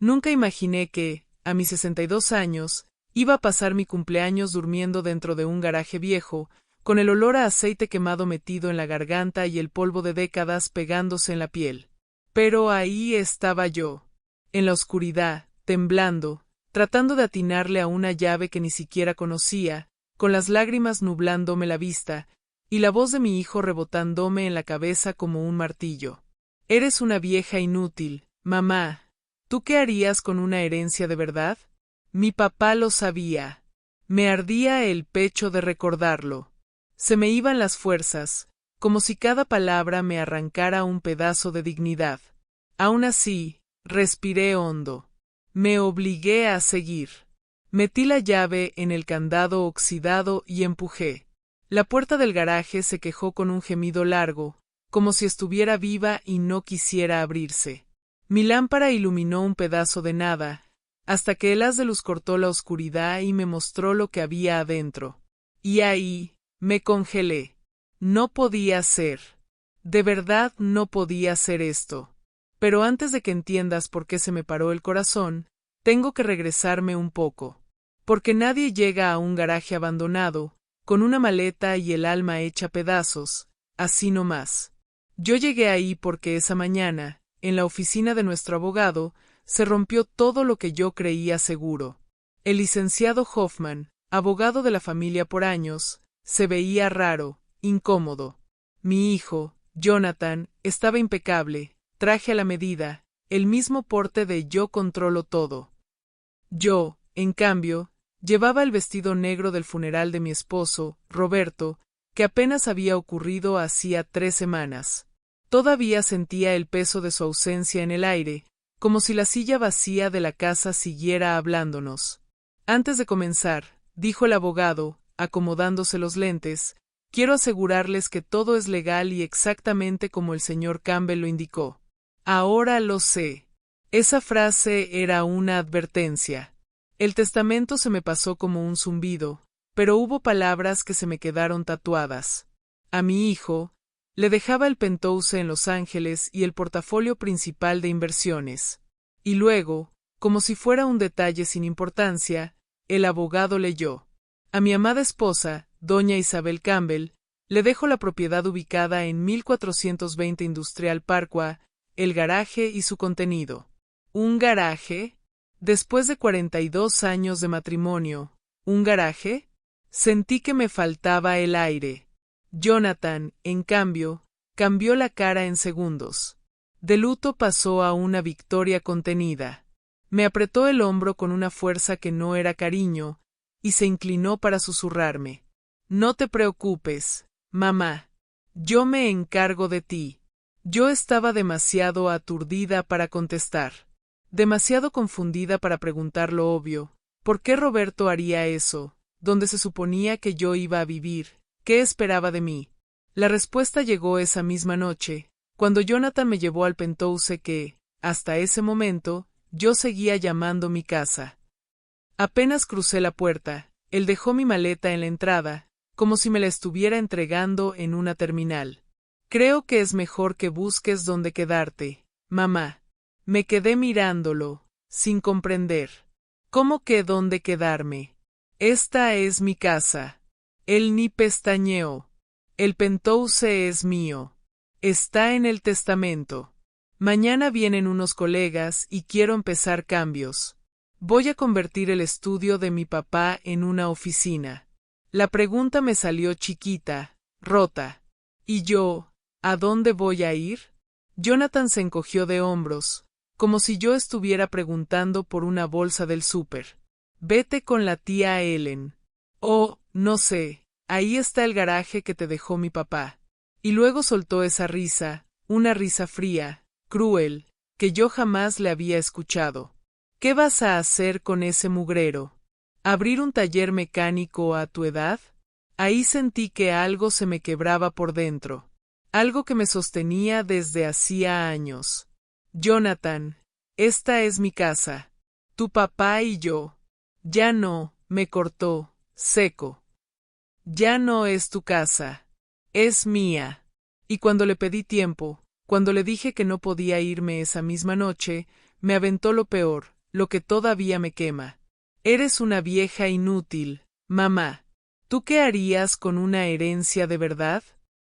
Nunca imaginé que, a mis 62 años, iba a pasar mi cumpleaños durmiendo dentro de un garaje viejo, con el olor a aceite quemado metido en la garganta y el polvo de décadas pegándose en la piel. Pero ahí estaba yo, en la oscuridad, temblando, tratando de atinarle a una llave que ni siquiera conocía, con las lágrimas nublándome la vista, y la voz de mi hijo rebotándome en la cabeza como un martillo. Eres una vieja inútil, mamá. ¿Tú qué harías con una herencia de verdad? Mi papá lo sabía. Me ardía el pecho de recordarlo. Se me iban las fuerzas, como si cada palabra me arrancara un pedazo de dignidad. Aún así, respiré hondo. Me obligué a seguir. Metí la llave en el candado oxidado y empujé. La puerta del garaje se quejó con un gemido largo, como si estuviera viva y no quisiera abrirse. Mi lámpara iluminó un pedazo de nada, hasta que el haz de luz cortó la oscuridad y me mostró lo que había adentro. Y ahí, me congelé. No podía ser. De verdad no podía ser esto. Pero antes de que entiendas por qué se me paró el corazón, tengo que regresarme un poco. Porque nadie llega a un garaje abandonado, con una maleta y el alma hecha pedazos, así nomás. Yo llegué ahí porque esa mañana, en la oficina de nuestro abogado, se rompió todo lo que yo creía seguro. El licenciado Hoffman, abogado de la familia por años, se veía raro, incómodo. Mi hijo, Jonathan, estaba impecable, traje a la medida, el mismo porte de yo controlo todo. Yo, en cambio, llevaba el vestido negro del funeral de mi esposo, Roberto, que apenas había ocurrido hacía 3 semanas. Todavía sentía el peso de su ausencia en el aire, como si la silla vacía de la casa siguiera hablándonos. Antes de comenzar, dijo el abogado, acomodándose los lentes, quiero asegurarles que todo es legal y exactamente como el señor Campbell lo indicó. Ahora lo sé. Esa frase era una advertencia. El testamento se me pasó como un zumbido, pero hubo palabras que se me quedaron tatuadas. A mi hijo le dejaba el penthouse en Los Ángeles y el portafolio principal de inversiones. Y luego, como si fuera un detalle sin importancia, el abogado leyó. A mi amada esposa, doña Isabel Campbell, le dejo la propiedad ubicada en 1420 Industrial Parkway, el garaje y su contenido. ¿Un garaje? Después de 42 años de matrimonio, ¿un garaje? Sentí que me faltaba el aire. Jonathan, en cambio, cambió la cara en segundos. De luto pasó a una victoria contenida. Me apretó el hombro con una fuerza que no era cariño, y se inclinó para susurrarme. No te preocupes, mamá. Yo me encargo de ti. Yo estaba demasiado aturdida para contestar. Demasiado confundida para preguntar lo obvio. ¿Por qué Roberto haría eso? ¿Dónde se suponía que yo iba a vivir? ¿Qué esperaba de mí? La respuesta llegó esa misma noche, cuando Jonathan me llevó al penthouse que, hasta ese momento, yo seguía llamando mi casa. Apenas crucé la puerta, él dejó mi maleta en la entrada, como si me la estuviera entregando en una terminal. Creo que es mejor que busques dónde quedarte, mamá. Me quedé mirándolo, sin comprender. ¿Cómo que dónde quedarme? Esta es mi casa. Él ni pestañeó. El penthouse es mío. Está en el testamento. Mañana vienen unos colegas y quiero empezar cambios. Voy a convertir el estudio de mi papá en una oficina. La pregunta me salió chiquita, rota. ¿Y yo, a dónde voy a ir? Jonathan se encogió de hombros, como si yo estuviera preguntando por una bolsa del súper. Vete con la tía Ellen. Oh, no sé, ahí está el garaje que te dejó mi papá. Y luego soltó esa risa, una risa fría, cruel, que yo jamás le había escuchado. ¿Qué vas a hacer con ese mugrero? ¿Abrir un taller mecánico a tu edad? Ahí sentí que algo se me quebraba por dentro. Algo que me sostenía desde hacía años. Jonathan, esta es mi casa. Tu papá y yo. Ya no, me cortó, seco. Ya no es tu casa. Es mía. Y cuando le pedí tiempo, cuando le dije que no podía irme esa misma noche, me aventó lo peor, lo que todavía me quema. Eres una vieja inútil, mamá. ¿Tú qué harías con una herencia de verdad?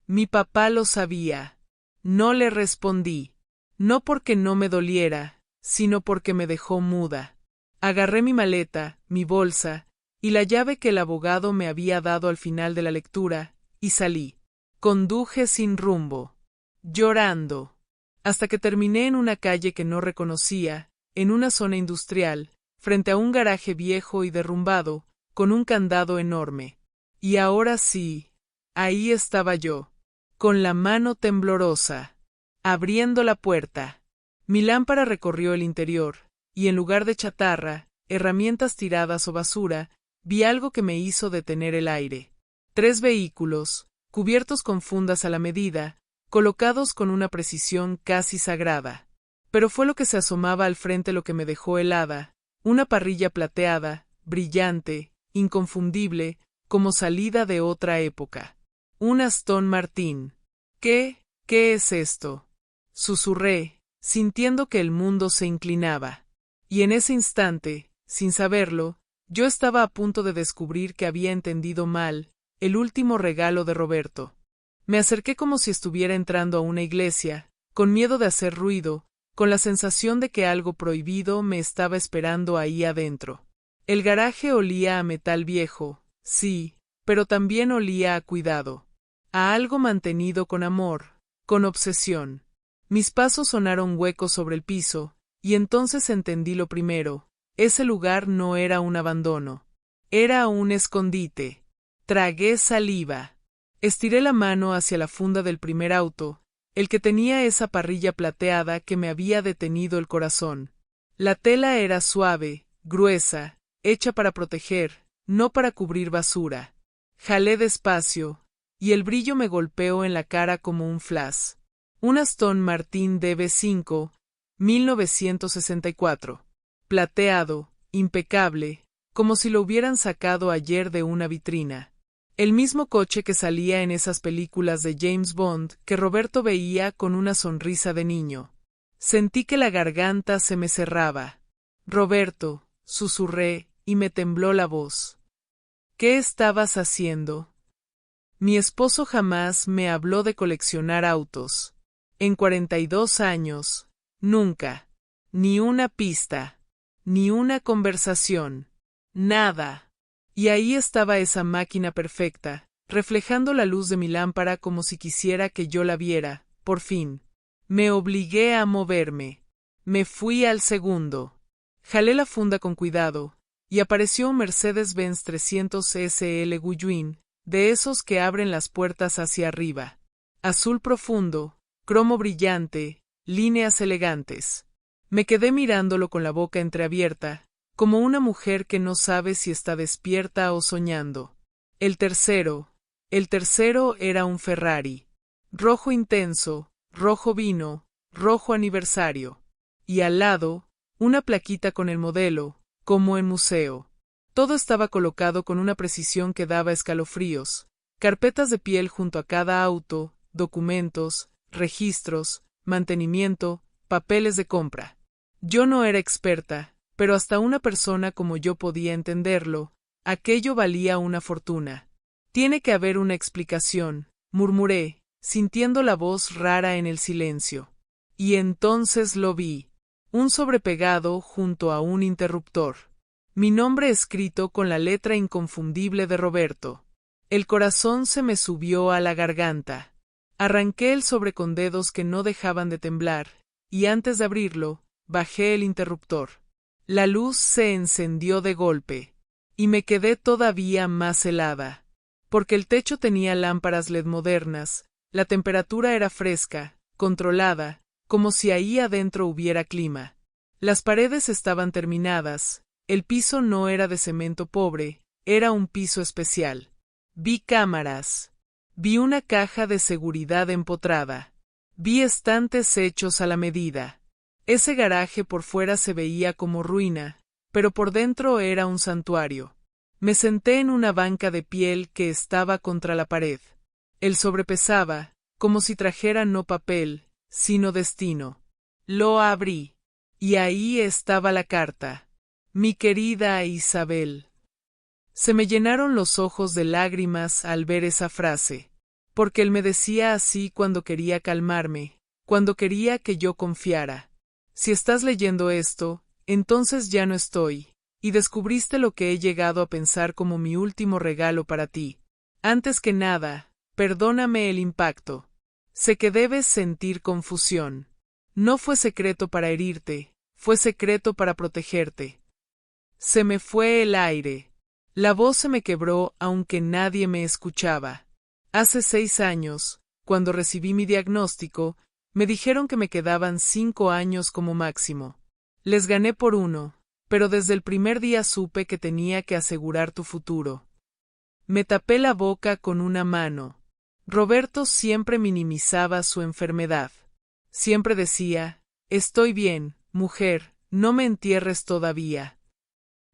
Mi papá lo sabía. No le respondí. No porque no me doliera, sino porque me dejó muda. Agarré mi maleta, mi bolsa, y la llave que el abogado me había dado al final de la lectura, y salí. Conduje sin rumbo, llorando, hasta que terminé en una calle que no reconocía, en una zona industrial, frente a un garaje viejo y derrumbado, con un candado enorme. Y ahora sí, ahí estaba yo, con la mano temblorosa, abriendo la puerta. Mi lámpara recorrió el interior, y en lugar de chatarra, herramientas tiradas o basura, vi algo que me hizo detener el aire. 3 vehículos, cubiertos con fundas a la medida, colocados con una precisión casi sagrada. Pero fue lo que se asomaba al frente lo que me dejó helada, una parrilla plateada, brillante, inconfundible, como salida de otra época. Un Aston Martin. ¿Qué es esto? Susurré, sintiendo que el mundo se inclinaba. Y en ese instante, sin saberlo, yo estaba a punto de descubrir que había entendido mal el último regalo de Roberto. Me acerqué como si estuviera entrando a una iglesia, con miedo de hacer ruido, con la sensación de que algo prohibido me estaba esperando ahí adentro. El garaje olía a metal viejo, sí, pero también olía a cuidado, a algo mantenido con amor, con obsesión. Mis pasos sonaron huecos sobre el piso, y entonces entendí lo primero: ese lugar no era un abandono, era un escondite. Tragué saliva. Estiré la mano hacia la funda del primer auto, el que tenía esa parrilla plateada que me había detenido el corazón. La tela era suave, gruesa, hecha para proteger, no para cubrir basura. Jalé despacio, y el brillo me golpeó en la cara como un flash. Un Aston Martin DB5, 1964. Plateado, impecable, como si lo hubieran sacado ayer de una vitrina. El mismo coche que salía en esas películas de James Bond que Roberto veía con una sonrisa de niño. Sentí que la garganta se me cerraba. Roberto, susurré, y me tembló la voz. ¿Qué estabas haciendo? Mi esposo jamás me habló de coleccionar autos. En 42 años, nunca. Ni una pista. Ni una conversación. Nada. Y ahí estaba esa máquina perfecta, reflejando la luz de mi lámpara como si quisiera que yo la viera, por fin. Me obligué a moverme. Me fui al segundo. Jalé la funda con cuidado, y apareció un Mercedes-Benz 300 SL Gullwing, de esos que abren las puertas hacia arriba. Azul profundo, cromo brillante, líneas elegantes. Me quedé mirándolo con la boca entreabierta, como una mujer que no sabe si está despierta o soñando. El tercero era un Ferrari. Rojo intenso, rojo vino, rojo aniversario. Y al lado, una plaquita con el modelo, como en museo. Todo estaba colocado con una precisión que daba escalofríos. Carpetas de piel junto a cada auto, documentos, registros, mantenimiento, papeles de compra. Yo no era experta, pero hasta una persona como yo podía entenderlo. Aquello valía una fortuna. Tiene que haber una explicación, murmuré, sintiendo la voz rara en el silencio. Y entonces lo vi. Un sobrepegado junto a un interruptor. Mi nombre escrito con la letra inconfundible de Roberto. El corazón se me subió a la garganta. Arranqué el sobre con dedos que no dejaban de temblar, y antes de abrirlo, bajé el interruptor. La luz se encendió de golpe, y me quedé todavía más helada, porque el techo tenía lámparas LED modernas, la temperatura era fresca, controlada, como si ahí adentro hubiera clima. Las paredes estaban terminadas, el piso no era de cemento pobre, era un piso especial. Vi cámaras. Vi una caja de seguridad empotrada. Vi estantes hechos a la medida. Ese garaje por fuera se veía como ruina, pero por dentro era un santuario. Me senté en una banca de piel que estaba contra la pared. El sobre pesaba, como si trajera no papel, sino destino. Lo abrí. Y ahí estaba la carta. Mi querida Isabel. Se me llenaron los ojos de lágrimas al ver esa frase, porque él me decía así cuando quería calmarme, cuando quería que yo confiara. Si estás leyendo esto, entonces ya no estoy, y descubriste lo que he llegado a pensar como mi último regalo para ti. Antes que nada, perdóname el impacto. Sé que debes sentir confusión. No fue secreto para herirte, fue secreto para protegerte. Se me fue el aire. La voz se me quebró aunque nadie me escuchaba. Hace 6 años, cuando recibí mi diagnóstico, me dijeron que me quedaban 5 años como máximo. Les gané por 1, pero desde el primer día supe que tenía que asegurar tu futuro. Me tapé la boca con una mano. Roberto siempre minimizaba su enfermedad. Siempre decía, estoy bien, mujer, no me entierres todavía.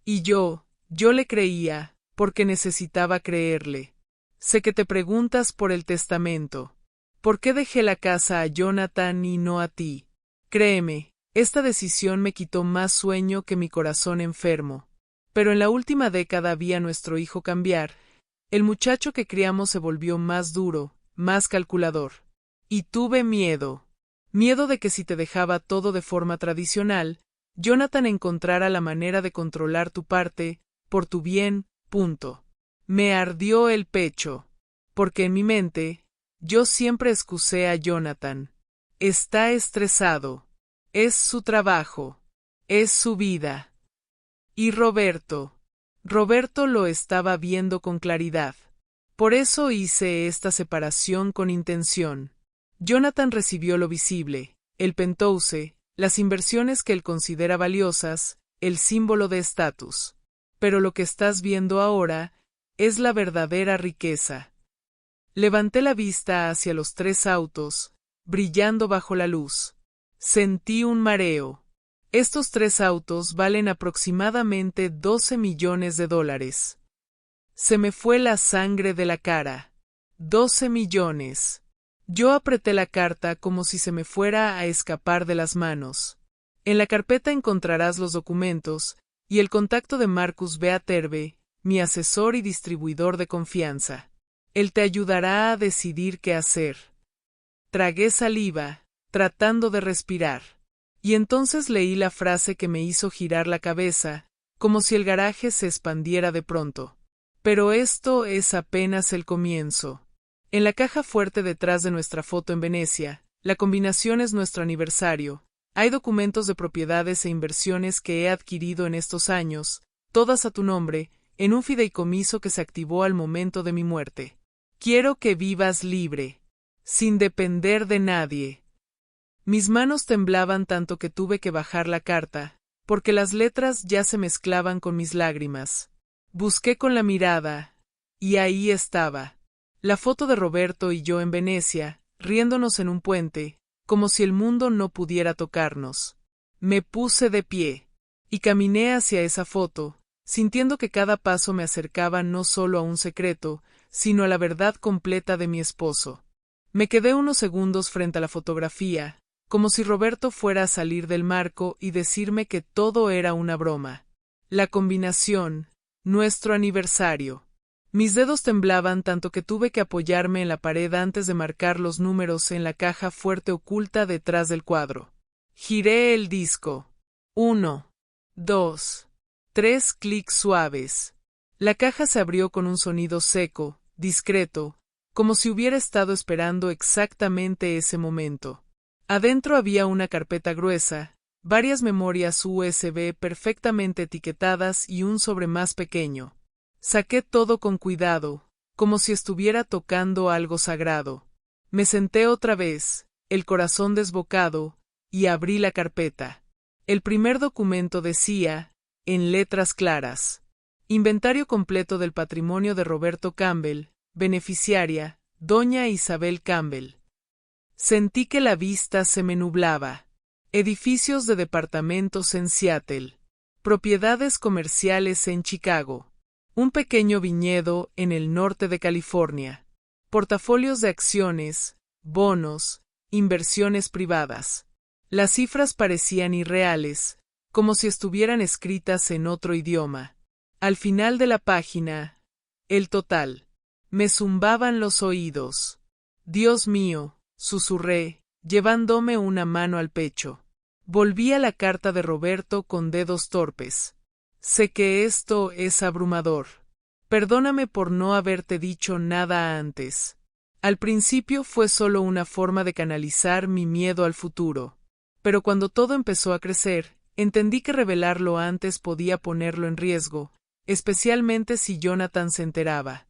Y yo le creía, porque necesitaba creerle. Sé que te preguntas por el testamento. ¿Por qué dejé la casa a Jonathan y no a ti? Créeme, esta decisión me quitó más sueño que mi corazón enfermo. Pero en la última década vi a nuestro hijo cambiar. El muchacho que criamos se volvió más duro, más calculador. Y tuve miedo. Miedo de que si te dejaba todo de forma tradicional, Jonathan encontrara la manera de controlar tu parte, por tu bien, punto. Me ardió el pecho. Porque en mi mente, yo siempre excusé a Jonathan. Está estresado. Es su trabajo. Es su vida. Y Roberto lo estaba viendo con claridad. Por eso hice esta separación con intención. Jonathan recibió lo visible, el penthouse, las inversiones que él considera valiosas, el símbolo de estatus. Pero lo que estás viendo ahora es la verdadera riqueza. Levanté la vista hacia los 3 autos, brillando bajo la luz. Sentí un mareo. Estos 3 autos valen aproximadamente $12 millones. Se me fue la sangre de la cara. 12 millones. Yo apreté la carta como si se me fuera a escapar de las manos. En la carpeta encontrarás los documentos y el contacto de Marcus Beaterbe, mi asesor y distribuidor de confianza. Él te ayudará a decidir qué hacer. Tragué saliva, tratando de respirar. Y entonces leí la frase que me hizo girar la cabeza, como si el garaje se expandiera de pronto. Pero esto es apenas el comienzo. En la caja fuerte detrás de nuestra foto en Venecia, la combinación es nuestro aniversario. Hay documentos de propiedades e inversiones que he adquirido en estos años, todas a tu nombre, en un fideicomiso que se activó al momento de mi muerte. Quiero que vivas libre, sin depender de nadie. Mis manos temblaban tanto que tuve que bajar la carta, porque las letras ya se mezclaban con mis lágrimas. Busqué con la mirada, y ahí estaba. La foto de Roberto y yo en Venecia, riéndonos en un puente, como si el mundo no pudiera tocarnos. Me puse de pie, y caminé hacia esa foto, sintiendo que cada paso me acercaba no solo a un secreto, sino a la verdad completa de mi esposo. Me quedé unos segundos frente a la fotografía, como si Roberto fuera a salir del marco y decirme que todo era una broma. La combinación, nuestro aniversario. Mis dedos temblaban tanto que tuve que apoyarme en la pared antes de marcar los números en la caja fuerte oculta detrás del cuadro. Giré el disco. 1, 2, 3 clics suaves. La caja se abrió con un sonido seco, discreto, como si hubiera estado esperando exactamente ese momento. Adentro había una carpeta gruesa, varias memorias USB perfectamente etiquetadas y un sobre más pequeño. Saqué todo con cuidado, como si estuviera tocando algo sagrado. Me senté otra vez, el corazón desbocado, y abrí la carpeta. El primer documento decía, en letras claras, inventario completo del patrimonio de Roberto Campbell, beneficiaria, doña Isabel Campbell. Sentí que la vista se me nublaba. Edificios de departamentos en Seattle. Propiedades comerciales en Chicago. Un pequeño viñedo en el norte de California. Portafolios de acciones, bonos, inversiones privadas. Las cifras parecían irreales, como si estuvieran escritas en otro idioma. Al final de la página, el total. Me zumbaban los oídos. Dios mío, susurré, llevándome una mano al pecho. Volví a la carta de Roberto con dedos torpes. Sé que esto es abrumador. Perdóname por no haberte dicho nada antes. Al principio fue solo una forma de canalizar mi miedo al futuro. Pero cuando todo empezó a crecer, entendí que revelarlo antes podía ponerlo en riesgo, especialmente si Jonathan se enteraba.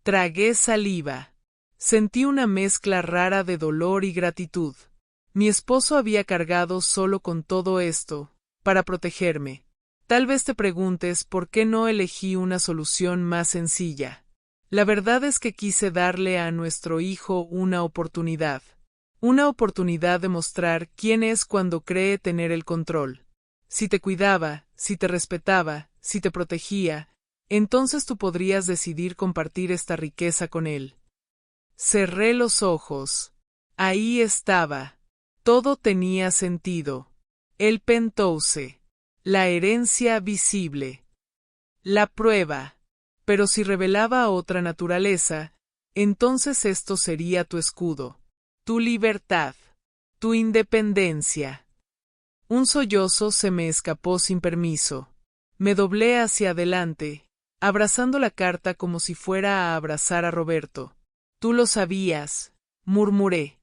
Tragué saliva. Sentí una mezcla rara de dolor y gratitud. Mi esposo había cargado solo con todo esto, para protegerme. Tal vez te preguntes por qué no elegí una solución más sencilla. La verdad es que quise darle a nuestro hijo una oportunidad. Una oportunidad de mostrar quién es cuando cree tener el control. Si te cuidaba, si te respetaba, si te protegía, entonces tú podrías decidir compartir esta riqueza con él. Cerré los ojos. Ahí estaba. Todo tenía sentido. El penthouse. La herencia visible. La prueba. Pero si revelaba otra naturaleza, entonces esto sería tu escudo. Tu libertad. Tu independencia. Un sollozo se me escapó sin permiso. Me doblé hacia adelante, abrazando la carta como si fuera a abrazar a Roberto. Tú lo sabías, murmuré.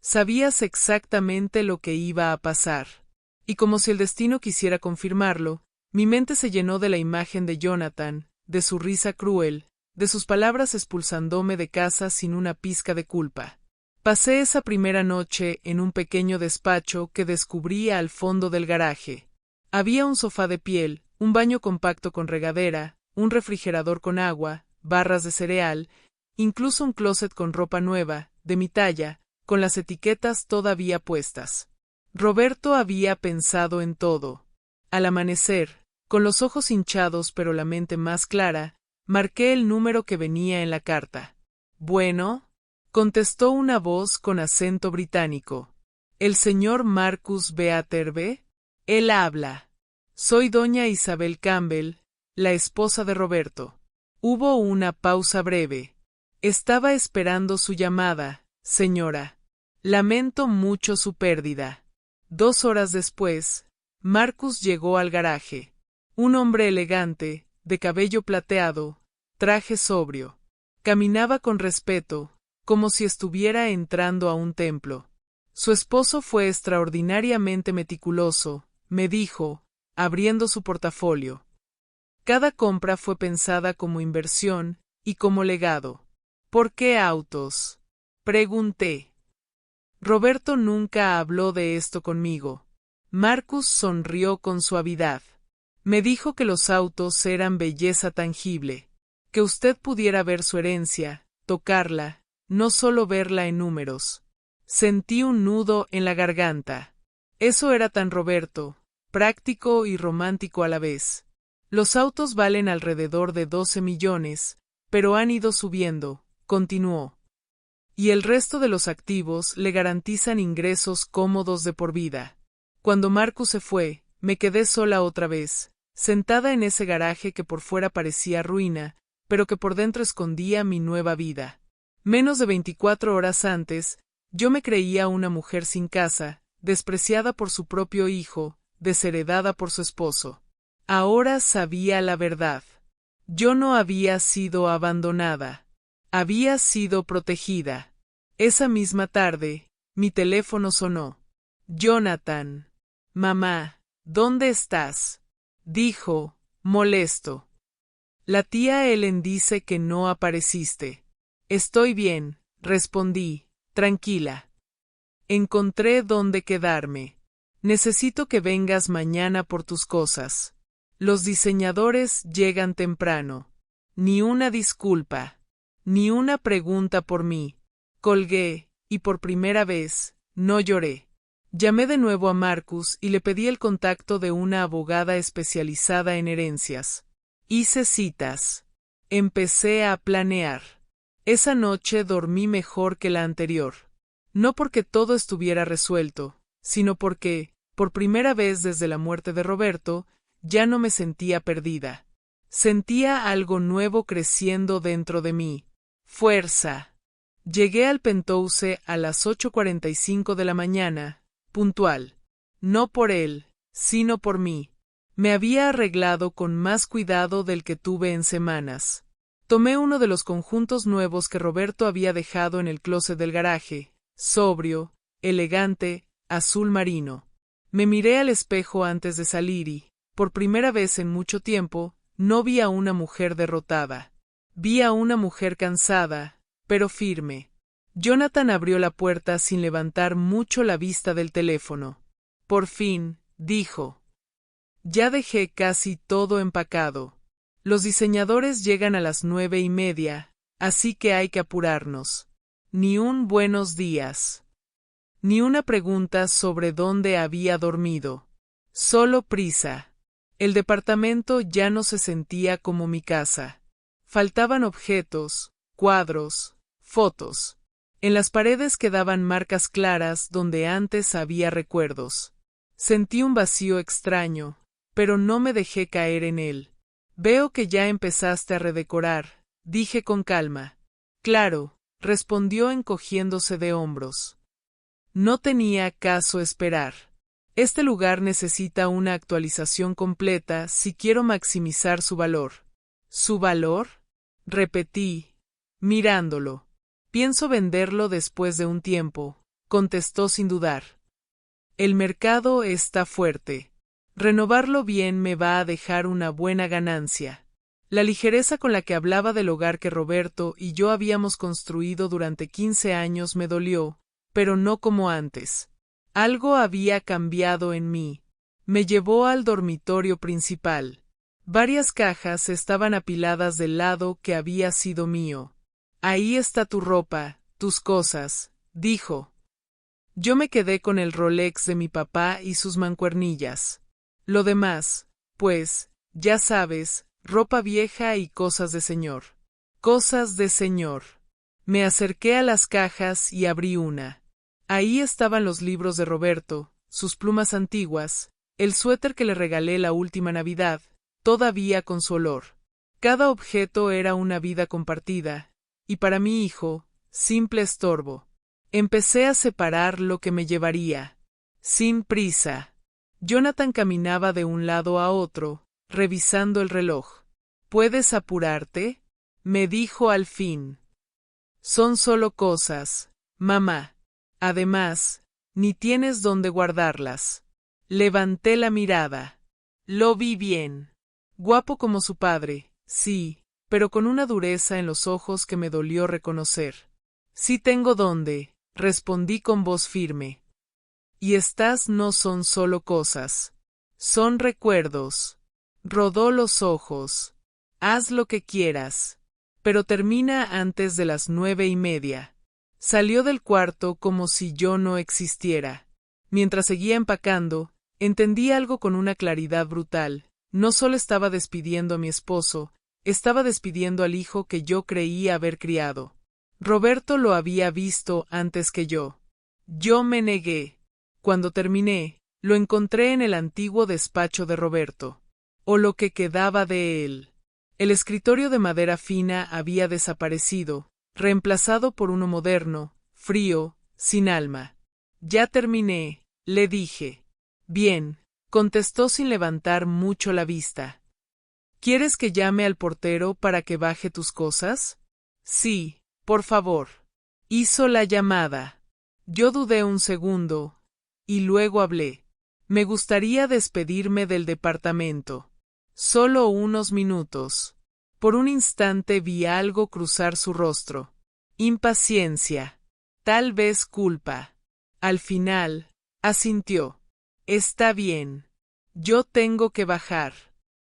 Sabías exactamente lo que iba a pasar. Y como si el destino quisiera confirmarlo, mi mente se llenó de la imagen de Jonathan, de su risa cruel, de sus palabras expulsándome de casa sin una pizca de culpa. Pasé esa primera noche en un pequeño despacho que descubrí al fondo del garaje. Había un sofá de piel, un baño compacto con regadera, un refrigerador con agua, barras de cereal, incluso un closet con ropa nueva, de mi talla, con las etiquetas todavía puestas. Roberto había pensado en todo. Al amanecer, con los ojos hinchados pero la mente más clara, marqué el número que venía en la carta. Bueno, contestó una voz con acento británico. ¿El señor Marcus Beaterbe? Él habla. Soy doña Isabel Campbell, la esposa de Roberto. Hubo una pausa breve. Estaba esperando su llamada, señora. Lamento mucho su pérdida. 2 horas después, Marcus llegó al garaje. Un hombre elegante, de cabello plateado, traje sobrio. Caminaba con respeto, como si estuviera entrando a un templo. Su esposo fue extraordinariamente meticuloso, me dijo, abriendo su portafolio. Cada compra fue pensada como inversión y como legado. ¿Por qué autos? Pregunté. Roberto nunca habló de esto conmigo. Marcus sonrió con suavidad. Me dijo que los autos eran belleza tangible, que usted pudiera ver su herencia, tocarla, no solo verla en números. Sentí un nudo en la garganta. Eso era tan Roberto, práctico y romántico a la vez. Los autos valen alrededor de 12 millones, pero han ido subiendo, continuó. Y el resto de los activos le garantizan ingresos cómodos de por vida. Cuando Marcus se fue, me quedé sola otra vez, sentada en ese garaje que por fuera parecía ruina, pero que por dentro escondía mi nueva vida. Menos de 24 horas antes, yo me creía una mujer sin casa, despreciada por su propio hijo, desheredada por su esposo. Ahora sabía la verdad. Yo no había sido abandonada. Había sido protegida. Esa misma tarde, mi teléfono sonó. Jonathan. Mamá, ¿dónde estás? Dijo, molesto. La tía Ellen dice que no apareciste. Estoy bien, respondí, tranquila. Encontré dónde quedarme. Necesito que vengas mañana por tus cosas. Los diseñadores llegan temprano. Ni una disculpa. Ni una pregunta por mí. Colgué, y por primera vez, no lloré. Llamé de nuevo a Marcus y le pedí el contacto de una abogada especializada en herencias. Hice citas. Empecé a planear. Esa noche dormí mejor que la anterior. No porque todo estuviera resuelto, sino porque, por primera vez desde la muerte de Roberto, ya no me sentía perdida. Sentía algo nuevo creciendo dentro de mí. Fuerza. Llegué al Penthouse a las 8:45 de la mañana, puntual. No por él, sino por mí. Me había arreglado con más cuidado del que tuve en semanas. Tomé uno de los conjuntos nuevos que Roberto había dejado en el closet del garaje, sobrio, elegante, azul marino. Me miré al espejo antes de salir y, por primera vez en mucho tiempo, no vi a una mujer derrotada. Vi a una mujer cansada, pero firme. Jonathan abrió la puerta sin levantar mucho la vista del teléfono. Por fin, dijo. Ya dejé casi todo empacado. Los diseñadores llegan a las 9:30, así que hay que apurarnos. Ni un buenos días. Ni una pregunta sobre dónde había dormido. Solo prisa. El departamento ya no se sentía como mi casa. Faltaban objetos, cuadros, fotos. En las paredes quedaban marcas claras donde antes había recuerdos. Sentí un vacío extraño, pero no me dejé caer en él. Veo que ya empezaste a redecorar, dije con calma. Claro, respondió encogiéndose de hombros. No tenía caso esperar. Este lugar necesita una actualización completa si quiero maximizar su valor. ¿Su valor? Repetí, mirándolo. Pienso venderlo después de un tiempo, contestó sin dudar. El mercado está fuerte. Renovarlo bien me va a dejar una buena ganancia. La ligereza con la que hablaba del hogar que Roberto y yo habíamos construido durante 15 años me dolió, pero no como antes. Algo había cambiado en mí. Me llevó al dormitorio principal. Varias cajas estaban apiladas del lado que había sido mío. Ahí está tu ropa, tus cosas, dijo. Yo me quedé con el Rolex de mi papá y sus mancuernillas. Lo demás, pues, ya sabes, ropa vieja y cosas de señor. Cosas de señor. Me acerqué a las cajas y abrí una. Ahí estaban los libros de Roberto, sus plumas antiguas, el suéter que le regalé la última Navidad, todavía con su olor. Cada objeto era una vida compartida, y para mi hijo, simple estorbo. Empecé a separar lo que me llevaría. Sin prisa. Jonathan caminaba de un lado a otro, revisando el reloj. ¿Puedes apurarte? Me dijo al fin. Son solo cosas, mamá. Además, ni tienes dónde guardarlas. Levanté la mirada. Lo vi bien. Guapo como su padre, sí, pero con una dureza en los ojos que me dolió reconocer. Sí tengo dónde, respondí con voz firme. Y estas no son solo cosas. Son recuerdos. Rodó los ojos. Haz lo que quieras. Pero termina antes de las 9:30. Salió del cuarto como si yo no existiera. Mientras seguía empacando, entendí algo con una claridad brutal. No solo estaba despidiendo a mi esposo, estaba despidiendo al hijo que yo creía haber criado. Roberto lo había visto antes que yo. Yo me negué. Cuando terminé, lo encontré en el antiguo despacho de Roberto. O lo que quedaba de él. El escritorio de madera fina había desaparecido, reemplazado por uno moderno, frío, sin alma. Ya terminé, le dije. Bien, contestó sin levantar mucho la vista. ¿Quieres que llame al portero para que baje tus cosas? Sí, por favor. Hizo la llamada. Yo dudé un segundo, y luego hablé. Me gustaría despedirme del departamento. Solo unos minutos. Por un instante vi algo cruzar su rostro. Impaciencia. Tal vez culpa. Al final, asintió. Está bien. Yo tengo que bajar.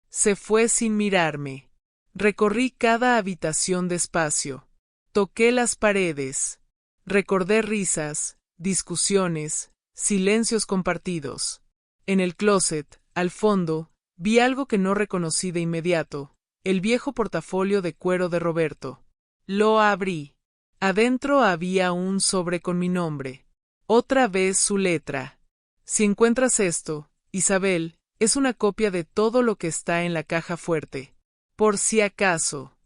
Se fue sin mirarme. Recorrí cada habitación despacio. Toqué las paredes. Recordé risas, discusiones, silencios compartidos. En el closet, al fondo, vi algo que no reconocí de inmediato. El viejo portafolio de cuero de Roberto. Lo abrí. Adentro había un sobre con mi nombre. Otra vez su letra. Si encuentras esto, Isabel, es una copia de todo lo que está en la caja fuerte. Por si acaso.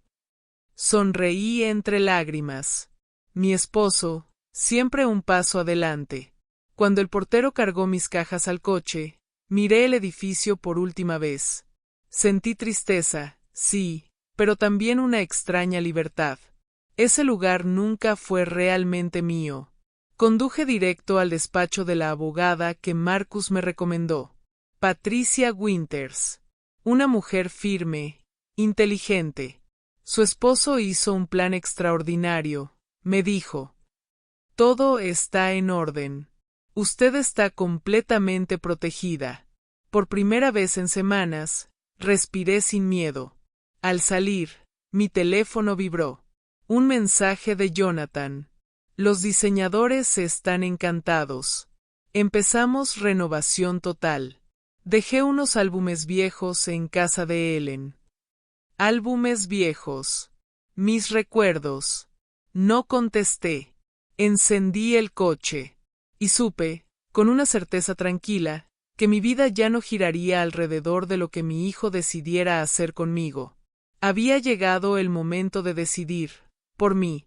Sonreí entre lágrimas. Mi esposo, siempre un paso adelante. Cuando el portero cargó mis cajas al coche, miré el edificio por última vez. Sentí tristeza, sí, pero también una extraña libertad. Ese lugar nunca fue realmente mío. Conduje directo al despacho de la abogada que Marcus me recomendó. Patricia Winters. Una mujer firme, inteligente. Su esposo hizo un plan extraordinario, me dijo. Todo está en orden. Usted está completamente protegida. Por primera vez en semanas, respiré sin miedo. Al salir, mi teléfono vibró. Un mensaje de Jonathan. Los diseñadores están encantados. Empezamos renovación total. Dejé unos álbumes viejos en casa de Ellen. Álbumes viejos. Mis recuerdos. No contesté. Encendí el coche. Y supe, con una certeza tranquila, que mi vida ya no giraría alrededor de lo que mi hijo decidiera hacer conmigo. Había llegado el momento de decidir, por mí.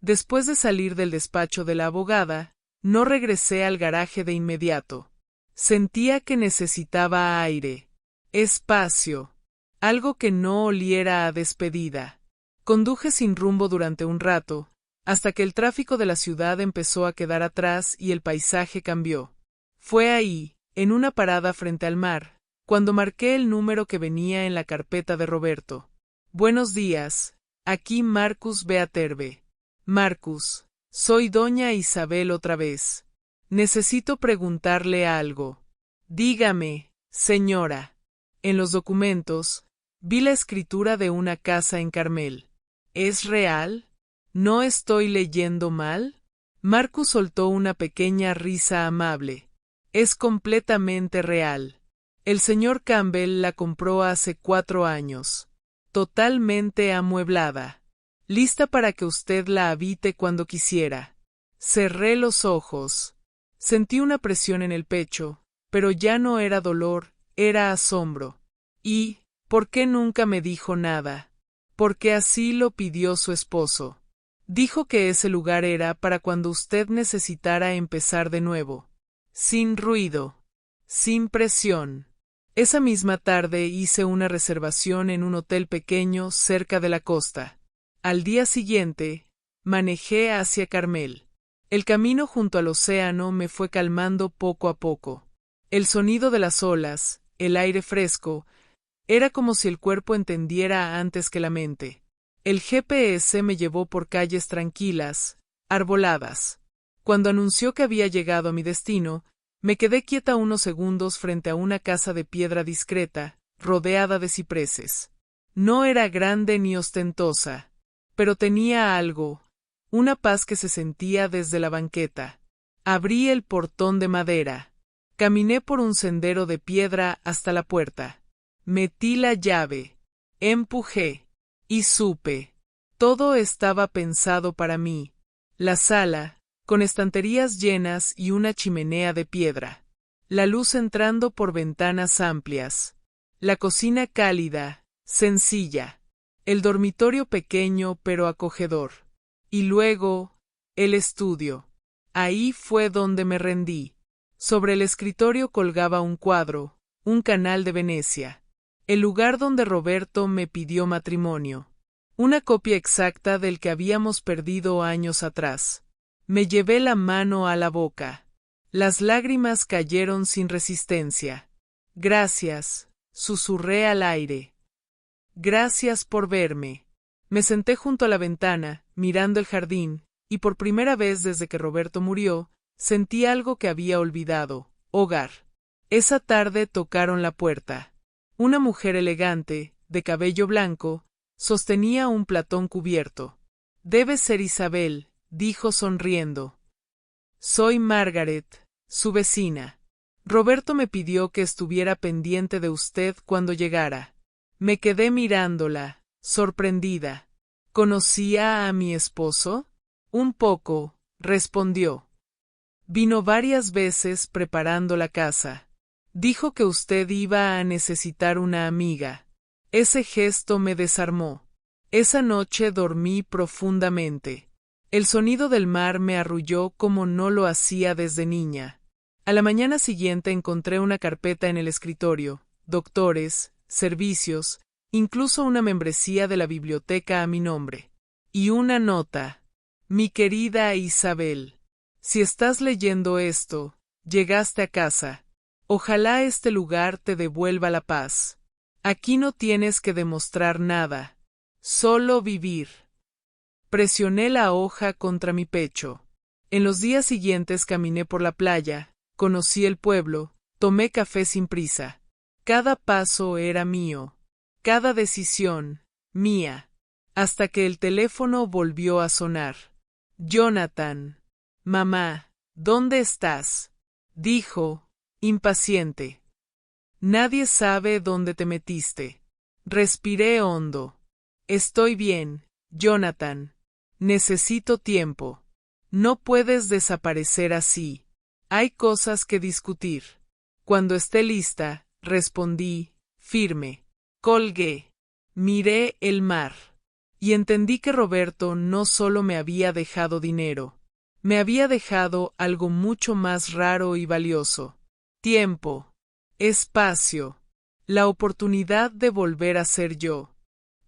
Después de salir del despacho de la abogada, no regresé al garaje de inmediato. Sentía que necesitaba aire, espacio, algo que no oliera a despedida. Conduje sin rumbo durante un rato, hasta que el tráfico de la ciudad empezó a quedar atrás y el paisaje cambió. Fue ahí, en una parada frente al mar, cuando marqué el número que venía en la carpeta de Roberto. Buenos días, aquí Marcus Beaterbe. Marcus, soy doña Isabel otra vez. Necesito preguntarle algo. Dígame, señora. En los documentos, vi la escritura de una casa en Carmel. ¿Es real? ¿No estoy leyendo mal? Marcus soltó una pequeña risa amable. Es completamente real. El señor Campbell la compró hace 4 años. Totalmente amueblada. Lista para que usted la habite cuando quisiera. Cerré los ojos. Sentí una presión en el pecho, pero ya no era dolor, era asombro. ¿Y por qué nunca me dijo nada? Porque así lo pidió su esposo. Dijo que ese lugar era para cuando usted necesitara empezar de nuevo. Sin ruido. Sin presión. Esa misma tarde hice una reservación en un hotel pequeño cerca de la costa. Al día siguiente, manejé hacia Carmel. El camino junto al océano me fue calmando poco a poco. El sonido de las olas, el aire fresco, era como si el cuerpo entendiera antes que la mente. El GPS me llevó por calles tranquilas, arboladas. Cuando anunció que había llegado a mi destino, me quedé quieta unos segundos frente a una casa de piedra discreta, rodeada de cipreses. No era grande ni ostentosa, pero tenía algo, una paz que se sentía desde la banqueta. Abrí el portón de madera. Caminé por un sendero de piedra hasta la puerta. Metí la llave. Empujé. Y supe. Todo estaba pensado para mí. La sala, con estanterías llenas y una chimenea de piedra. La luz entrando por ventanas amplias. La cocina cálida, sencilla. El dormitorio pequeño pero acogedor. Y luego, el estudio. Ahí fue donde me rendí. Sobre el escritorio colgaba un cuadro, un canal de Venecia. El lugar donde Roberto me pidió matrimonio. Una copia exacta del que habíamos perdido años atrás. Me llevé la mano a la boca. Las lágrimas cayeron sin resistencia. Gracias, susurré al aire. Gracias por verme. Me senté junto a la ventana, mirando el jardín, y por primera vez desde que Roberto murió, sentí algo que había olvidado: hogar. Esa tarde tocaron la puerta. Una mujer elegante, de cabello blanco, sostenía un platón cubierto. Debe ser Isabel, dijo sonriendo. Soy Margaret, su vecina. Roberto me pidió que estuviera pendiente de usted cuando llegara. Me quedé mirándola, sorprendida. ¿Conocía a mi esposo? Un poco, respondió. Vino varias veces preparando la casa. Dijo que usted iba a necesitar una amiga. Ese gesto me desarmó. Esa noche dormí profundamente. El sonido del mar me arrulló como no lo hacía desde niña. A la mañana siguiente encontré una carpeta en el escritorio, doctores, servicios, incluso una membresía de la biblioteca a mi nombre. Y una nota. Mi querida Isabel, si estás leyendo esto, llegaste a casa. Ojalá este lugar te devuelva la paz. Aquí no tienes que demostrar nada, solo vivir. Presioné la hoja contra mi pecho. En los días siguientes caminé por la playa, conocí el pueblo, tomé café sin prisa. Cada paso era mío, cada decisión, mía, hasta que el teléfono volvió a sonar. Jonathan. Mamá, ¿dónde estás? Dijo, impaciente. Nadie sabe dónde te metiste. Respiré hondo. Estoy bien, Jonathan. Necesito tiempo. No puedes desaparecer así. Hay cosas que discutir. Cuando esté lista, respondí, firme. Colgué. Miré el mar. Y entendí que Roberto no solo me había dejado dinero. Me había dejado algo mucho más raro y valioso. Tiempo. Espacio. La oportunidad de volver a ser yo.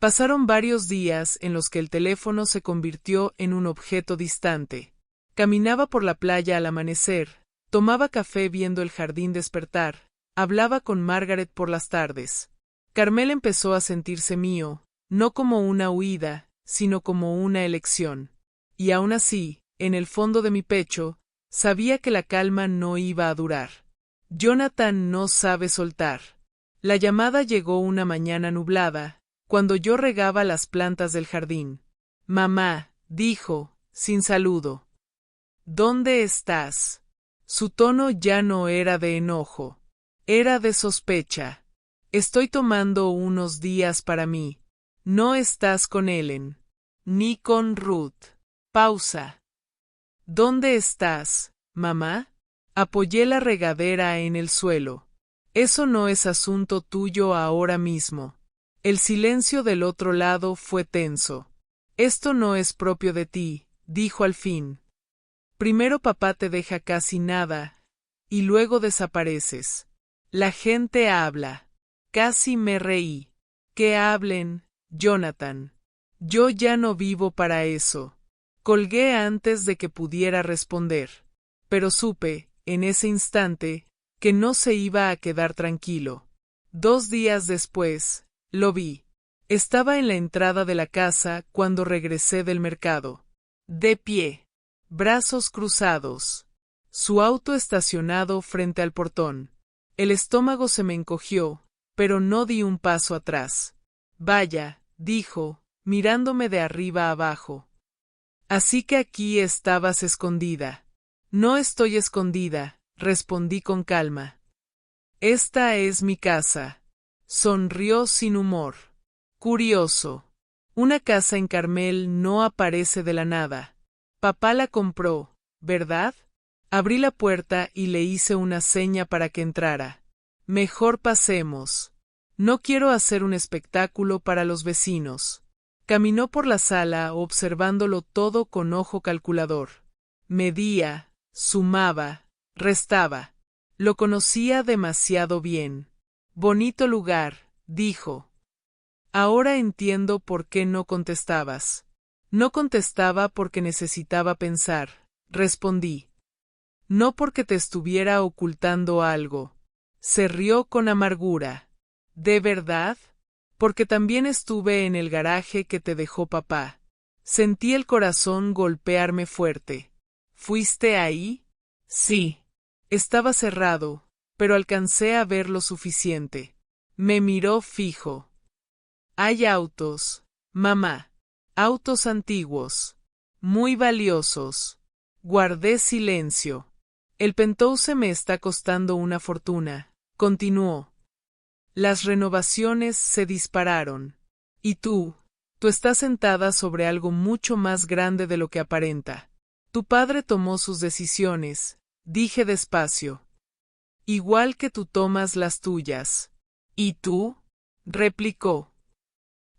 Pasaron varios días en los que el teléfono se convirtió en un objeto distante. Caminaba por la playa al amanecer, tomaba café viendo el jardín despertar, hablaba con Margaret por las tardes. Carmel empezó a sentirse mío, no como una huida, sino como una elección. Y aún así, en el fondo de mi pecho, sabía que la calma no iba a durar. Jonathan no sabe soltar. La llamada llegó una mañana nublada, cuando yo regaba las plantas del jardín. Mamá, dijo, sin saludo. ¿Dónde estás? Su tono ya no era de enojo, era de sospecha. Estoy tomando unos días para mí. No estás con Ellen, ni con Ruth. Pausa. ¿Dónde estás, mamá? Apoyé la regadera en el suelo. Eso no es asunto tuyo ahora mismo. El silencio del otro lado fue tenso. Esto no es propio de ti, dijo al fin. Primero papá te deja casi nada, y luego desapareces. La gente habla. Casi me reí. Que hablen, Jonathan. Yo ya no vivo para eso. Colgué antes de que pudiera responder. Pero supe, en ese instante, que no se iba a quedar tranquilo. 2 días después, lo vi. Estaba en la entrada de la casa cuando regresé del mercado. De pie. Brazos cruzados. Su auto estacionado frente al portón. El estómago se me encogió, pero no di un paso atrás. Vaya, dijo, mirándome de arriba abajo. Así que aquí estabas escondida. No estoy escondida, respondí con calma. Esta es mi casa. Sonrió sin humor. Curioso. Una casa en Carmel no aparece de la nada. Papá la compró, ¿verdad? Abrí la puerta y le hice una seña para que entrara. Mejor pasemos. No quiero hacer un espectáculo para los vecinos. Caminó por la sala observándolo todo con ojo calculador. Medía, sumaba, restaba. Lo conocía demasiado bien. Bonito lugar, dijo. Ahora entiendo por qué no contestabas. No contestaba porque necesitaba pensar, respondí. No porque te estuviera ocultando algo. Se rió con amargura. ¿De verdad? Porque también estuve en el garaje que te dejó papá. Sentí el corazón golpearme fuerte. ¿Fuiste ahí? Sí. Estaba cerrado, pero alcancé a ver lo suficiente. Me miró fijo. Hay autos, mamá. Autos antiguos. Muy valiosos. Guardé silencio. El Penthouse me está costando una fortuna, continuó. Las renovaciones se dispararon. Y tú estás sentada sobre algo mucho más grande de lo que aparenta. Tu padre tomó sus decisiones, dije despacio. Igual que tú tomas las tuyas. ¿Y tú? Replicó.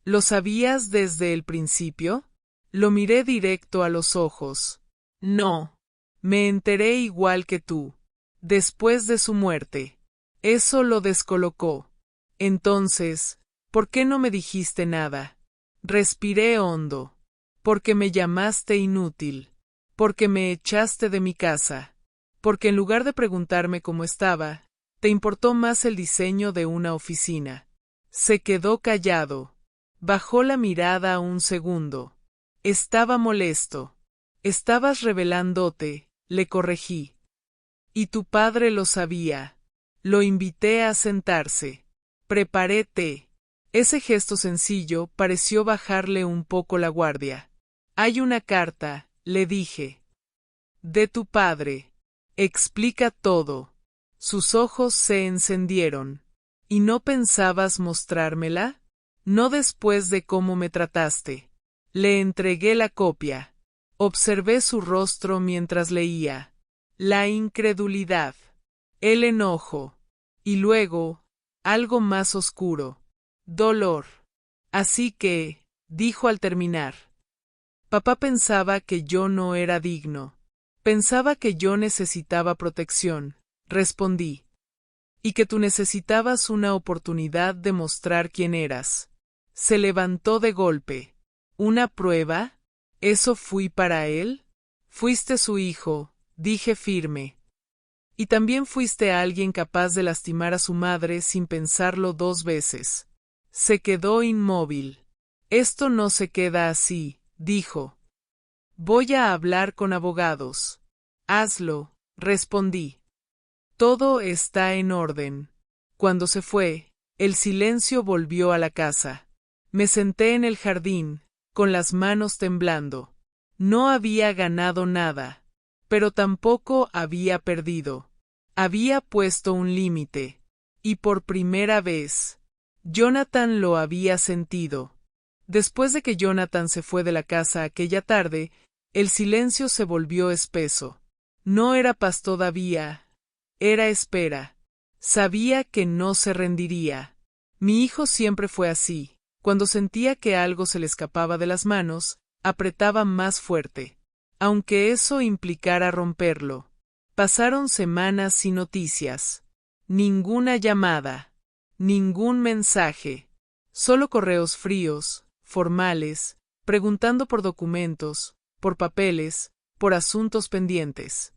¿Lo sabías desde el principio? Lo miré directo a los ojos. No. Me enteré igual que tú. Después de su muerte. Eso lo descolocó. Entonces, ¿por qué no me dijiste nada? Respiré hondo. Porque me llamaste inútil. Porque me echaste de mi casa. Porque en lugar de preguntarme cómo estaba, te importó más el diseño de una oficina. Se quedó callado. Bajó la mirada un segundo. Estaba molesto. Estabas rebelándote, le corregí. Y tu padre lo sabía. Lo invité a sentarse. Preparé té. Ese gesto sencillo pareció bajarle un poco la guardia. Hay una carta, le dije. De tu padre. Explica todo. Sus ojos se encendieron. ¿Y no pensabas mostrármela? No después de cómo me trataste. Le entregué la copia. Observé su rostro mientras leía. La incredulidad. El enojo. Y luego, algo más oscuro. Dolor. Así que, dijo al terminar. Papá pensaba que yo no era digno. Pensaba que yo necesitaba protección, respondí. Y que tú necesitabas una oportunidad de mostrar quién eras. Se levantó de golpe. ¿Una prueba? ¿Eso fui para él? Fuiste su hijo, dije firme. Y también fuiste alguien capaz de lastimar a su madre sin pensarlo 2 veces. Se quedó inmóvil. Esto no se queda así, dijo. Voy a hablar con abogados. Hazlo, respondí. Todo está en orden. Cuando se fue, el silencio volvió a la casa. Me senté en el jardín, con las manos temblando. No había ganado nada, pero tampoco había perdido. Había puesto un límite. Y por primera vez, Jonathan lo había sentido. Después de que Jonathan se fue de la casa aquella tarde, el silencio se volvió espeso. No era paz todavía, era espera. Sabía que no se rendiría. Mi hijo siempre fue así. Cuando sentía que algo se le escapaba de las manos, apretaba más fuerte. Aunque eso implicara romperlo. Pasaron semanas sin noticias. Ninguna llamada. Ningún mensaje. Solo correos fríos, formales, preguntando por documentos, por papeles, por asuntos pendientes.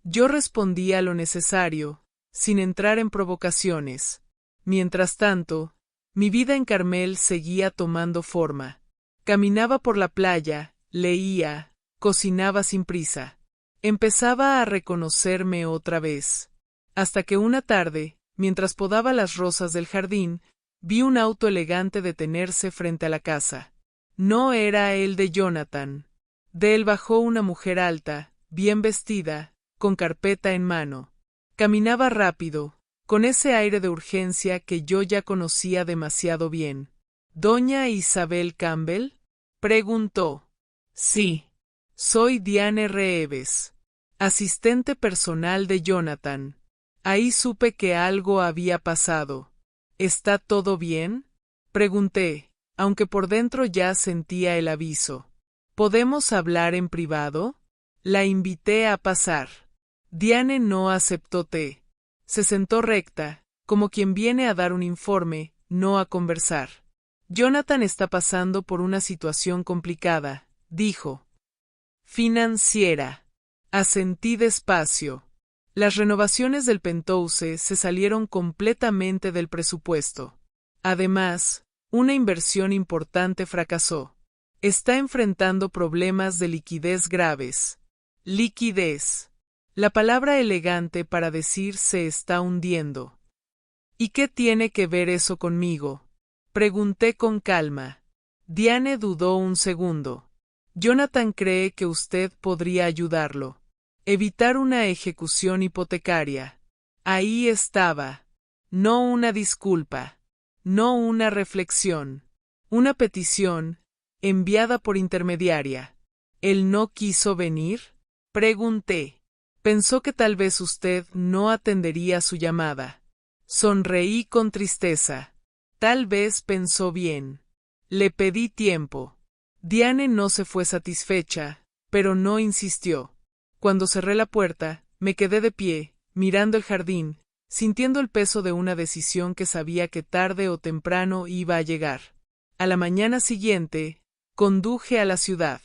Yo respondía lo necesario, sin entrar en provocaciones. Mientras tanto, mi vida en Carmel seguía tomando forma. Caminaba por la playa, leía, cocinaba sin prisa. Empezaba a reconocerme otra vez. Hasta que una tarde, mientras podaba las rosas del jardín, vi un auto elegante detenerse frente a la casa. No era el de Jonathan. De él bajó una mujer alta, bien vestida, con carpeta en mano. Caminaba rápido, con ese aire de urgencia que yo ya conocía demasiado bien. ¿Doña Isabel Campbell? Preguntó. Sí. Soy Diane Reeves, asistente personal de Jonathan. Ahí supe que algo había pasado. ¿Está todo bien? Pregunté, aunque por dentro ya sentía el aviso. ¿Podemos hablar en privado? La invité a pasar. Diane no aceptó té. Se sentó recta, como quien viene a dar un informe, no a conversar. Jonathan está pasando por una situación complicada, dijo. Financiera. Asentí despacio. Las renovaciones del Penthouse se salieron completamente del presupuesto. Además, una inversión importante fracasó. Está enfrentando problemas de liquidez graves. Liquidez. La palabra elegante para decir se está hundiendo. ¿Y qué tiene que ver eso conmigo? Pregunté con calma. Diane dudó un segundo. Jonathan cree que usted podría ayudarlo. Evitar una ejecución hipotecaria. Ahí estaba. No una disculpa. No una reflexión. Una petición, enviada por intermediaria. ¿Él no quiso venir? Pregunté. Pensó que tal vez usted no atendería su llamada. Sonreí con tristeza. Tal vez pensó bien. Le pedí tiempo. Diane no se fue satisfecha, pero no insistió. Cuando cerré la puerta, me quedé de pie, mirando el jardín, sintiendo el peso de una decisión que sabía que tarde o temprano iba a llegar. A la mañana siguiente, conduje a la ciudad.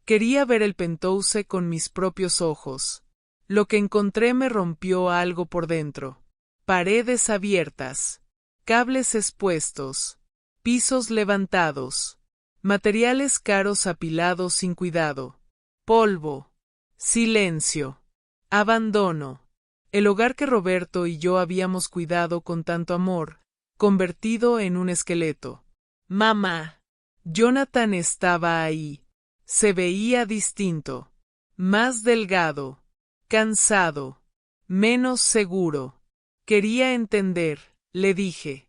Quería ver el Penthouse con mis propios ojos. Lo que encontré me rompió algo por dentro. Paredes abiertas, cables expuestos, pisos levantados, materiales caros apilados sin cuidado, polvo, silencio, abandono. El hogar que Roberto y yo habíamos cuidado con tanto amor, convertido en un esqueleto. Mamá. Jonathan estaba ahí. Se veía distinto, más delgado, cansado, menos seguro. Quería entender, le dije.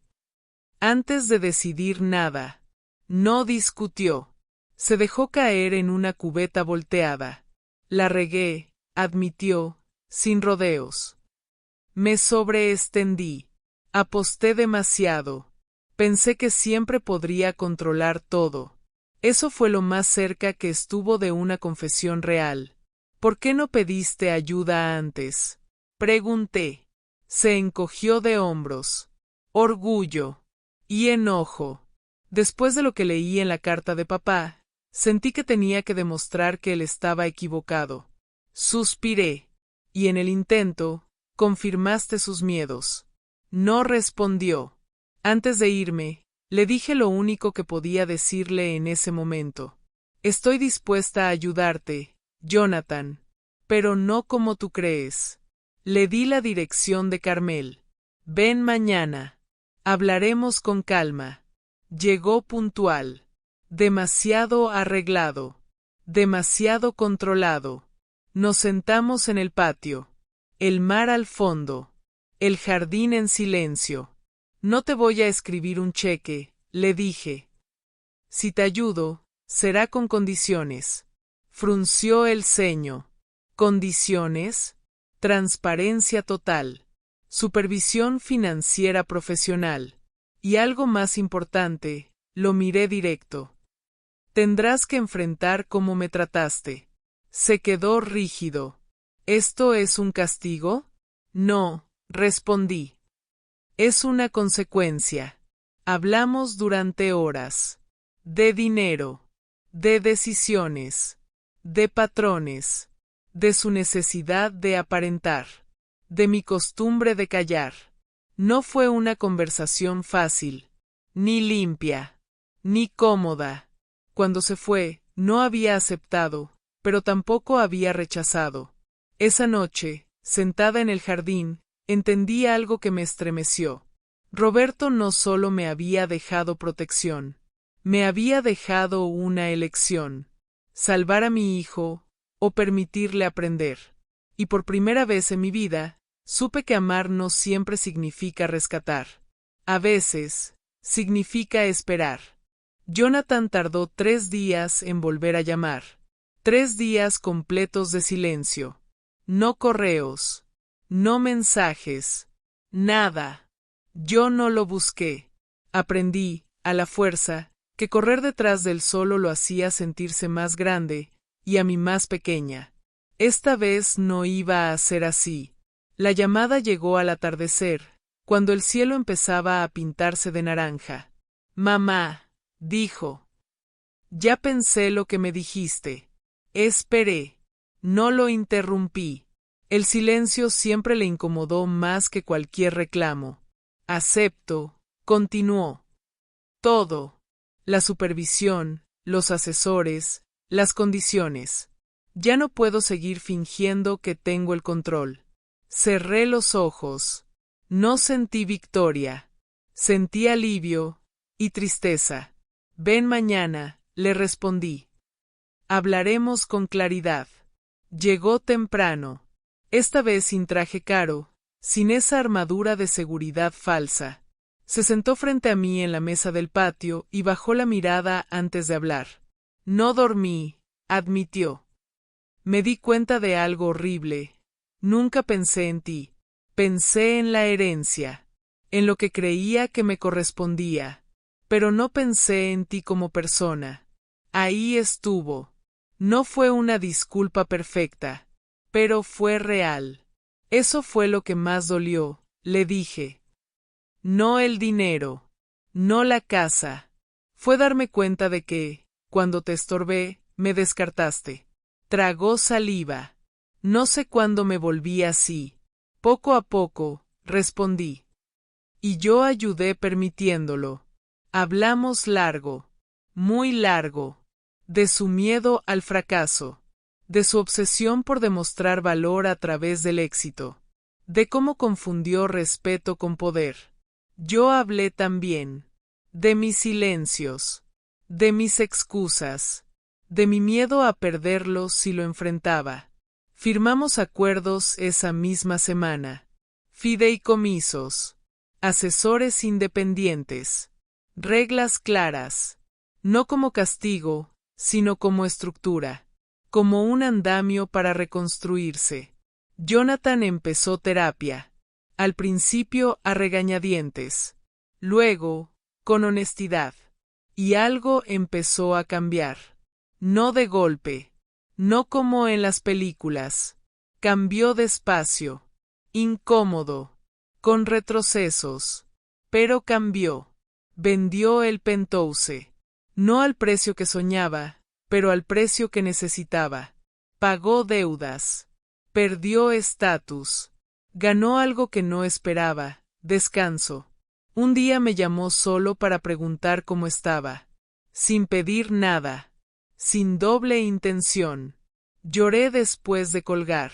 Antes de decidir nada. No discutió. Se dejó caer en una cubeta volteada. La regué, admitió, sin rodeos. Me sobreextendí. Aposté demasiado. Pensé que siempre podría controlar todo. Eso fue lo más cerca que estuvo de una confesión real. ¿Por qué no pediste ayuda antes? Pregunté. Se encogió de hombros. Orgullo. Y enojo. Después de lo que leí en la carta de papá, sentí que tenía que demostrar que él estaba equivocado. Suspiré. Y en el intento, confirmaste sus miedos. No respondió. Antes de irme, le dije lo único que podía decirle en ese momento. Estoy dispuesta a ayudarte, Jonathan, pero no como tú crees. Le di la dirección de Carmel. Ven mañana. Hablaremos con calma. Llegó puntual. Demasiado arreglado. Demasiado controlado. Nos sentamos en el patio. El mar al fondo. El jardín en silencio. No te voy a escribir un cheque, le dije. Si te ayudo, será con condiciones. Frunció el ceño. ¿Condiciones? Transparencia total. Supervisión financiera profesional. Y algo más importante, lo miré directo. Tendrás que enfrentar cómo me trataste. Se quedó rígido. ¿Esto es un castigo? No, respondí. Es una consecuencia. Hablamos durante horas. De dinero. De decisiones. De patrones. De su necesidad de aparentar. De mi costumbre de callar. No fue una conversación fácil. Ni limpia. Ni cómoda. Cuando se fue, no había aceptado, pero tampoco había rechazado. Esa noche, sentada en el jardín, entendí algo que me estremeció. Roberto no solo me había dejado protección, me había dejado una elección: salvar a mi hijo o permitirle aprender. Y por primera vez en mi vida, supe que amar no siempre significa rescatar. A veces, significa esperar. Jonathan tardó 3 días en volver a llamar. 3 días completos de silencio. No correos. No mensajes. Nada. Yo no lo busqué. Aprendí, a la fuerza, que correr detrás del solo lo hacía sentirse más grande, y a mí más pequeña. Esta vez no iba a ser así. La llamada llegó al atardecer, cuando el cielo empezaba a pintarse de naranja. Mamá, dijo. Ya pensé lo que me dijiste. Esperé. No lo interrumpí. El silencio siempre le incomodó más que cualquier reclamo. Acepto, continuó. Todo. La supervisión, los asesores, las condiciones. Ya no puedo seguir fingiendo que tengo el control. Cerré los ojos. No sentí victoria. Sentí alivio y tristeza. Ven mañana, le respondí. Hablaremos con claridad. Llegó temprano. Esta vez sin traje caro, sin esa armadura de seguridad falsa. Se sentó frente a mí en la mesa del patio y bajó la mirada antes de hablar. No dormí, admitió. Me di cuenta de algo horrible. Nunca pensé en ti. Pensé en la herencia, en lo que creía que me correspondía, pero no pensé en ti como persona. Ahí estuvo. No fue una disculpa perfecta, pero fue real. Eso fue lo que más dolió, le dije. No el dinero, no la casa. Fue darme cuenta de que, cuando te estorbé, me descartaste. Tragó saliva. No sé cuándo me volví así. Poco a poco, respondí. Y yo ayudé permitiéndolo. Hablamos largo, muy largo, de su miedo al fracaso, de su obsesión por demostrar valor a través del éxito, de cómo confundió respeto con poder. Yo hablé también, de mis silencios, de mis excusas, de mi miedo a perderlo si lo enfrentaba. Firmamos acuerdos esa misma semana. Fideicomisos, asesores independientes, reglas claras, no como castigo, sino como estructura, como un andamio para reconstruirse. Jonathan empezó terapia, al principio a regañadientes, luego, con honestidad, y algo empezó a cambiar. No de golpe, no como en las películas, cambió despacio, incómodo, con retrocesos, pero cambió. Vendió el penthouse, no al precio que soñaba, pero al precio que necesitaba. Pagó deudas, perdió estatus, ganó algo que no esperaba, descanso. Un día me llamó solo para preguntar cómo estaba, sin pedir nada, sin doble intención. Lloré después de colgar,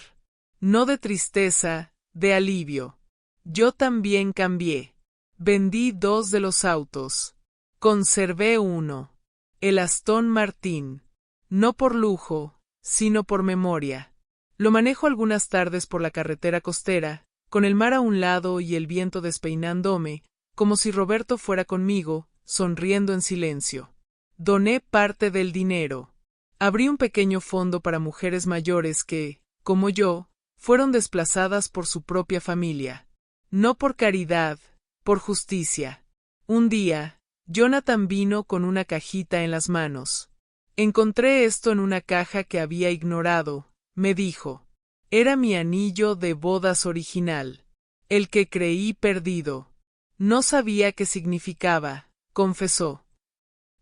no de tristeza, de alivio. Yo también cambié. Vendí 2 de los autos. Conservé uno, el Aston Martin. No por lujo, sino por memoria. Lo manejo algunas tardes por la carretera costera, con el mar a un lado y el viento despeinándome, como si Roberto fuera conmigo, sonriendo en silencio. Doné parte del dinero. Abrí un pequeño fondo para mujeres mayores que, como yo, fueron desplazadas por su propia familia. No por caridad, por justicia. Un día, Jonathan vino con una cajita en las manos. Encontré esto en una caja que había ignorado, me dijo. Era mi anillo de bodas original, el que creí perdido. No sabía qué significaba, confesó.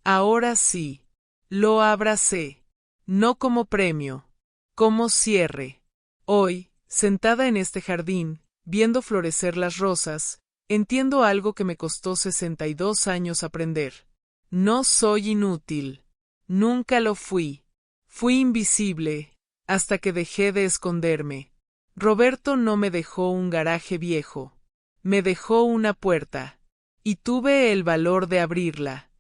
Ahora sí. Lo abracé. No como premio, como cierre. Hoy, sentada en este jardín, viendo florecer las rosas, entiendo algo que me costó 62 años aprender. No soy inútil. Nunca lo fui. Fui invisible, hasta que dejé de esconderme. Roberto no me dejó un garaje viejo. Me dejó una puerta. Y tuve el valor de abrirla.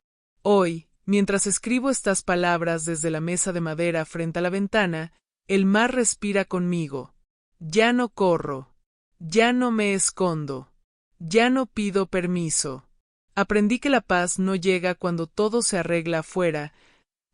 Hoy, mientras escribo estas palabras desde la mesa de madera frente a la ventana, el mar respira conmigo. Ya no corro. Ya no me escondo. Ya no pido permiso. Aprendí que la paz no llega cuando todo se arregla afuera,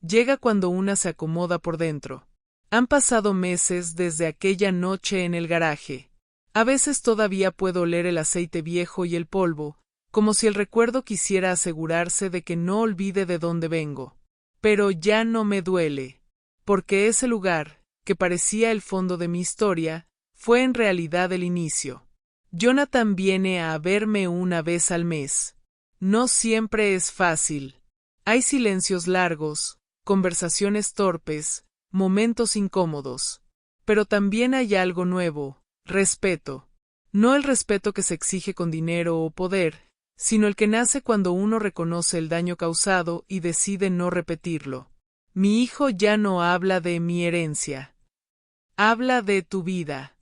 llega cuando una se acomoda por dentro. Han pasado meses desde aquella noche en el garaje. A veces todavía puedo oler el aceite viejo y el polvo, como si el recuerdo quisiera asegurarse de que no olvide de dónde vengo. Pero ya no me duele, porque ese lugar, que parecía el fondo de mi historia, fue en realidad el inicio. Jonathan viene a verme una vez al mes. No siempre es fácil. Hay silencios largos, conversaciones torpes, momentos incómodos. Pero también hay algo nuevo, respeto. No el respeto que se exige con dinero o poder, sino el que nace cuando uno reconoce el daño causado y decide no repetirlo. Mi hijo ya no habla de mi herencia. Habla de tu vida.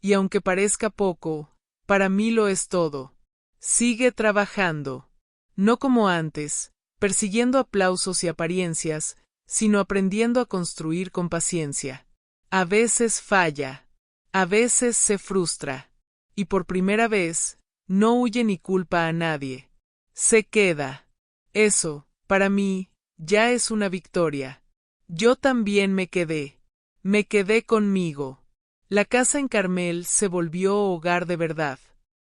Y aunque parezca poco, para mí lo es todo. Sigue trabajando. No como antes, persiguiendo aplausos y apariencias, sino aprendiendo a construir con paciencia. A veces falla. A veces se frustra. Y por primera vez, no huye ni culpa a nadie. Se queda. Eso, para mí, ya es una victoria. Yo también me quedé. Me quedé conmigo. La casa en Carmel se volvió hogar de verdad.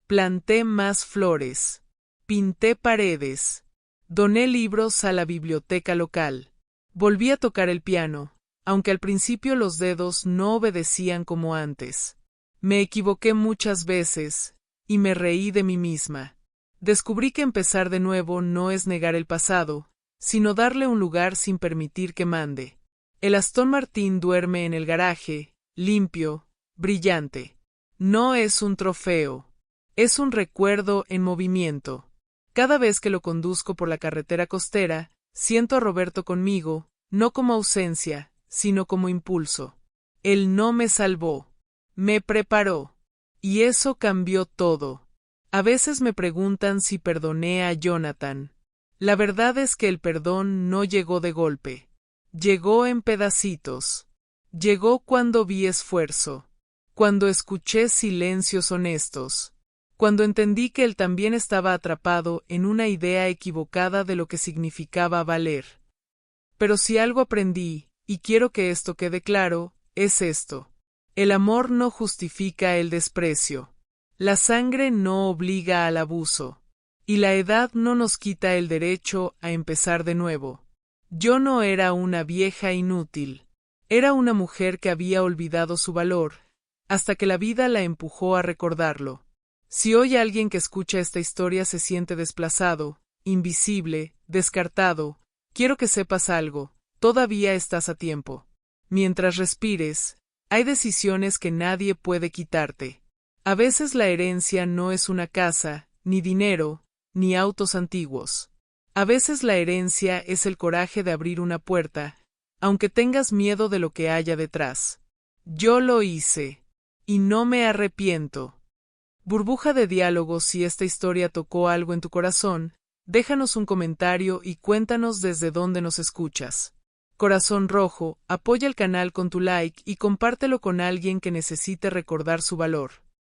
Planté más flores. Pinté paredes. Doné libros a la biblioteca local. Volví a tocar el piano, aunque al principio los dedos no obedecían como antes. Me equivoqué muchas veces, y me reí de mí misma. Descubrí que empezar de nuevo no es negar el pasado, sino darle un lugar sin permitir que mande. El Aston Martin duerme en el garaje, limpio, brillante. No es un trofeo. Es un recuerdo en movimiento. Cada vez que lo conduzco por la carretera costera, siento a Roberto conmigo, no como ausencia, sino como impulso. Él no me salvó. Me preparó. Y eso cambió todo. A veces me preguntan si perdoné a Jonathan. La verdad es que el perdón no llegó de golpe. Llegó en pedacitos. Llegó cuando vi esfuerzo. Cuando escuché silencios honestos. Cuando entendí que él también estaba atrapado en una idea equivocada de lo que significaba valer. Pero si algo aprendí, y quiero que esto quede claro, es esto. El amor no justifica el desprecio. La sangre no obliga al abuso. Y la edad no nos quita el derecho a empezar de nuevo. Yo no era una vieja inútil. Era una mujer que había olvidado su valor, hasta que la vida la empujó a recordarlo. Si hoy alguien que escucha esta historia se siente desplazado, invisible, descartado, quiero que sepas algo, todavía estás a tiempo. Mientras respires, hay decisiones que nadie puede quitarte. A veces la herencia no es una casa, ni dinero, ni autos antiguos. A veces la herencia es el coraje de abrir una puerta, aunque tengas miedo de lo que haya detrás. Yo lo hice, y no me arrepiento. Burbuja de diálogo. Si esta historia tocó algo en tu corazón, déjanos un comentario y cuéntanos desde dónde nos escuchas. Corazón Rojo, apoya el canal con tu like y compártelo con alguien que necesite recordar su valor.